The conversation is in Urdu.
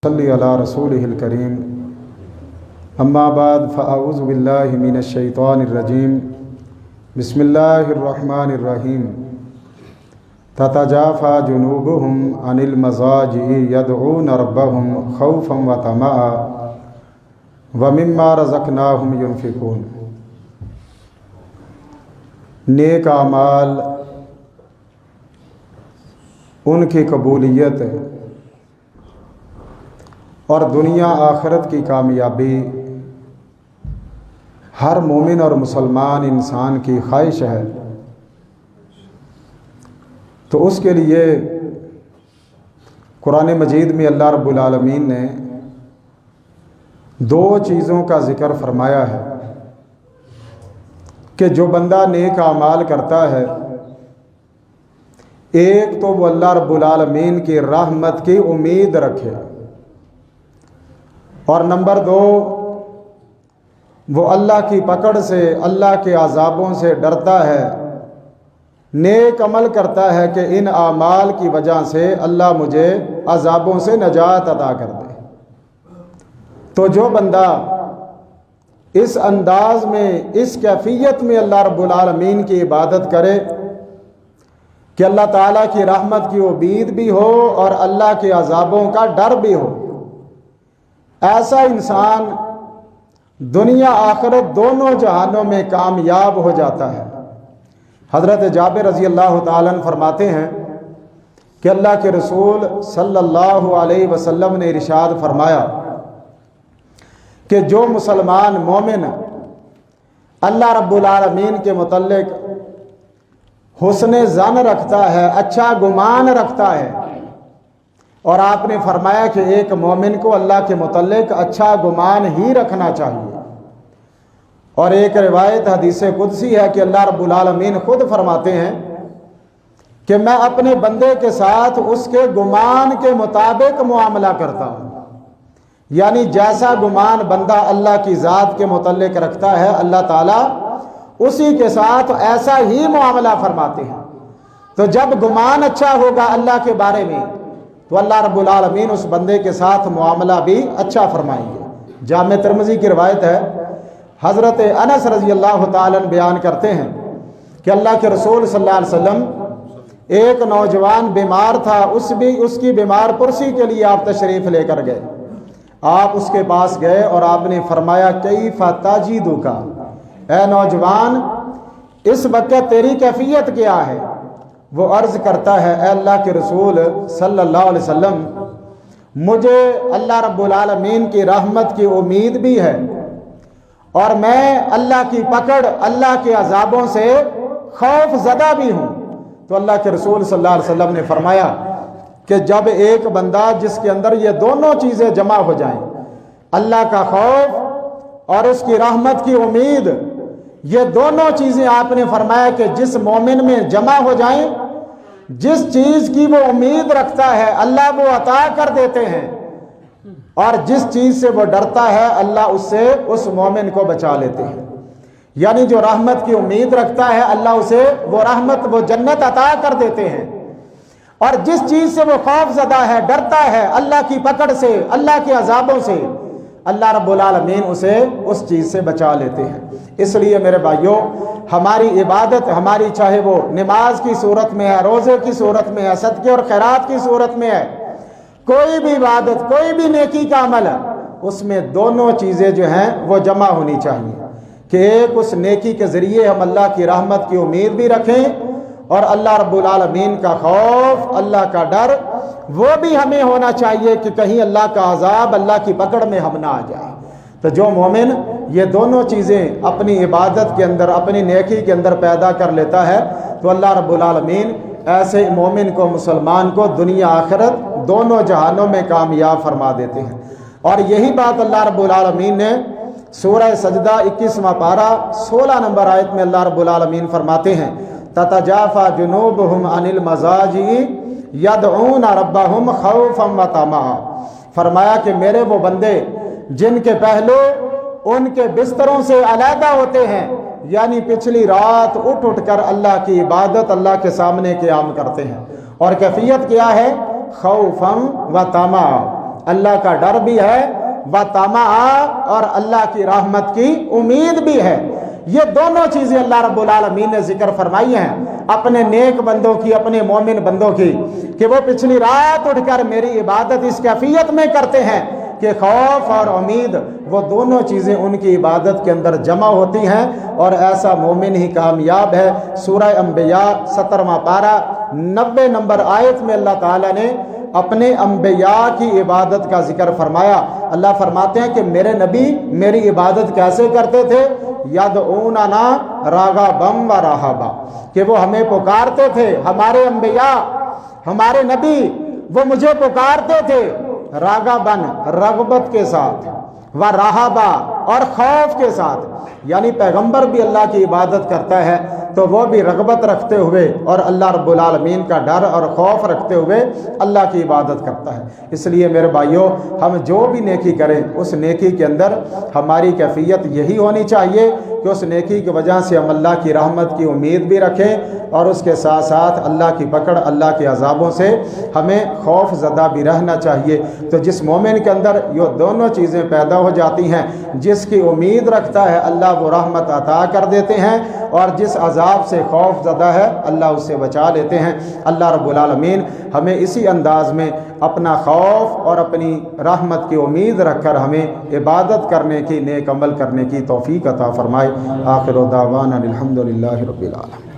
صلی علی رسولہ الکریم اما بعد فاعوذ باللہ من الشیطان الرجیم بسم اللہ الرحمن الرحیم تتجافى جنوبهم عن المضاجع يدعون ربهم خوفا وطمعا ومما رزقناهم ينفقون۔ نیک اعمال ان کی قبولیت اور دنیا آخرت کی کامیابی ہر مومن اور مسلمان انسان کی خواہش ہے، تو اس کے لیے قرآن مجید میں اللہ رب العالمین نے دو چیزوں کا ذکر فرمایا ہے کہ جو بندہ نیک اعمال کرتا ہے، ایک تو وہ اللہ رب العالمین کی رحمت کی امید رکھے، اور نمبر دو وہ اللہ کی پکڑ سے، اللہ کے عذابوں سے ڈرتا ہے، نیک عمل کرتا ہے کہ ان اعمال کی وجہ سے اللہ مجھے عذابوں سے نجات عطا کر دے۔ تو جو بندہ اس انداز میں، اس کیفیت میں اللہ رب العالمین کی عبادت کرے کہ اللہ تعالیٰ کی رحمت کی امید بھی ہو اور اللہ کے عذابوں کا ڈر بھی ہو، ایسا انسان دنیا آخرت دونوں جہانوں میں کامیاب ہو جاتا ہے۔ حضرت جابر رضی اللہ تعالیٰ عنہ فرماتے ہیں کہ اللہ کے رسول صلی اللہ علیہ وسلم نے ارشاد فرمایا کہ جو مسلمان مومن اللہ رب العالمین کے متعلق حسن ظن رکھتا ہے، اچھا گمان رکھتا ہے، اور آپ نے فرمایا کہ ایک مومن کو اللہ کے متعلق اچھا گمان ہی رکھنا چاہیے۔ اور ایک روایت حدیث قدسی ہے کہ اللہ رب العالمین خود فرماتے ہیں کہ میں اپنے بندے کے ساتھ اس کے گمان کے مطابق معاملہ کرتا ہوں، یعنی جیسا گمان بندہ اللہ کی ذات کے متعلق رکھتا ہے، اللہ تعالیٰ اسی کے ساتھ ایسا ہی معاملہ فرماتے ہیں۔ تو جب گمان اچھا ہوگا اللہ کے بارے میں تو اللہ رب العالمین اس بندے کے ساتھ معاملہ بھی اچھا فرمائیں گے۔ جامع ترمذی کی روایت ہے، حضرت انس رضی اللہ تعالیٰ عنہ بیان کرتے ہیں کہ اللہ کے رسول صلی اللہ علیہ وسلم ایک نوجوان بیمار تھا، اس کی بیمار پرسی کے لیے آپ تشریف لے کر گئے۔ آپ اس کے پاس گئے اور آپ نے فرمایا کیف تجدک، اے نوجوان اس وقت تیری کیفیت کیا ہے؟ وہ عرض کرتا ہے اے اللہ کے رسول صلی اللہ علیہ وسلم، مجھے اللہ رب العالمین کی رحمت کی امید بھی ہے، اور میں اللہ کی پکڑ، اللہ کے عذابوں سے خوف زدہ بھی ہوں۔ تو اللہ کے رسول صلی اللہ علیہ وسلم نے فرمایا کہ جب ایک بندہ جس کے اندر یہ دونوں چیزیں جمع ہو جائیں، اللہ کا خوف اور اس کی رحمت کی امید، یہ دونوں چیزیں آپ نے فرمایا کہ جس مومن میں جمع ہو جائیں، جس چیز کی وہ امید رکھتا ہے اللہ وہ عطا کر دیتے ہیں، اور جس چیز سے وہ ڈرتا ہے اللہ اس سے اس مومن کو بچا لیتے ہیں۔ یعنی جو رحمت کی امید رکھتا ہے اللہ اسے وہ رحمت، وہ جنت عطا کر دیتے ہیں، اور جس چیز سے وہ خوف زدہ ہے، ڈرتا ہے اللہ کی پکڑ سے، اللہ کے عذابوں سے، اللہ رب العالمین اسے اس چیز سے بچا لیتے ہیں۔ اس لیے میرے بھائیوں، ہماری عبادت، ہماری چاہے وہ نماز کی صورت میں ہے، روزے کی صورت میں ہے، صدقے اور خیرات کی صورت میں ہے، کوئی بھی عبادت، کوئی بھی نیکی کا عمل ہے، اس میں دونوں چیزیں جو ہیں وہ جمع ہونی چاہیے کہ ایک اس نیکی کے ذریعے ہم اللہ کی رحمت کی امید بھی رکھیں، اور اللہ رب العالمین کا خوف، اللہ کا ڈر وہ بھی ہمیں ہونا چاہیے کہ کہیں اللہ کا عذاب، اللہ کی پکڑ میں ہم نہ آ جائیں۔ تو جو مومن یہ دونوں چیزیں اپنی عبادت کے اندر، اپنی نیکی کے اندر پیدا کر لیتا ہے تو اللہ رب العالمین ایسے مومن کو، مسلمان کو دنیا آخرت دونوں جہانوں میں کامیاب فرما دیتے ہیں۔ اور یہی بات اللہ رب العالمین نے سورہ سجدہ 21واں پارہ 16 نمبر آیت میں اللہ رب العالمین فرماتے ہیں تتجافى جنوبهم عن المضاجع يدعون ربهم خوفا وطمعا، فرمایا کہ میرے وہ بندے جن کے پہلو ان کے بستروں سے علیحدہ ہوتے ہیں، یعنی پچھلی رات اٹھ کر اللہ کی عبادت، اللہ کے سامنے قیام کرتے ہیں، اور کیفیت کیا ہے؟ خوفا و طمعا، اللہ کا ڈر بھی ہے، و طمع، اور اللہ کی رحمت کی امید بھی ہے۔ یہ دونوں چیزیں اللہ رب العالمین نے ذکر فرمائی ہیں اپنے نیک بندوں کی، اپنے مومن بندوں کی، کہ وہ پچھلی رات اٹھ کر میری عبادت اس کیفیت میں کرتے ہیں کہ خوف اور امید، وہ دونوں چیزیں ان کی عبادت کے اندر جمع ہوتی ہیں، اور ایسا مومن ہی کامیاب ہے۔ سورہ انبیاء 17واں پارہ 90 نمبر آیت میں اللہ تعالیٰ نے اپنے انبیاء کی عبادت کا ذکر فرمایا۔ اللہ فرماتے ہیں کہ میرے نبی میری عبادت کیسے کرتے تھے؟ یدعوننا راغبا و رہبا، کہ وہ ہمیں پکارتے تھے، ہمارے انبیاء، ہمارے نبی، وہ مجھے پکارتے تھے راغبا، رغبت کے ساتھ، و رہبا، اور خوف کے ساتھ۔ یعنی پیغمبر بھی اللہ کی عبادت کرتا ہے تو وہ بھی رغبت رکھتے ہوئے اور اللہ رب العالمین کا ڈر اور خوف رکھتے ہوئے اللہ کی عبادت کرتا ہے۔ اس لیے میرے بھائیوں، ہم جو بھی نیکی کریں اس نیکی کے اندر ہماری کیفیت یہی ہونی چاہیے کہ اس نیکی کی وجہ سے ہم اللہ کی رحمت کی امید بھی رکھیں، اور اس کے ساتھ ساتھ اللہ کی پکڑ، اللہ کے عذابوں سے ہمیں خوف زدہ بھی رہنا چاہیے۔ تو جس مومن کے اندر یہ دونوں چیزیں پیدا ہو جاتی ہیں، جس کی امید رکھتا ہے اللہ وہ رحمت عطا کر دیتے ہیں، اور جس عذاب سے خوف زدہ ہے اللہ اس سے بچا لیتے ہیں۔ اللہ رب العالمین ہمیں اسی انداز میں اپنا خوف اور اپنی رحمت کی امید رکھ کر ہمیں عبادت کرنے کی، نیک عمل کرنے کی توفیق عطا فرمائے۔ آخر دعوانا الحمدللہ رب العالمین۔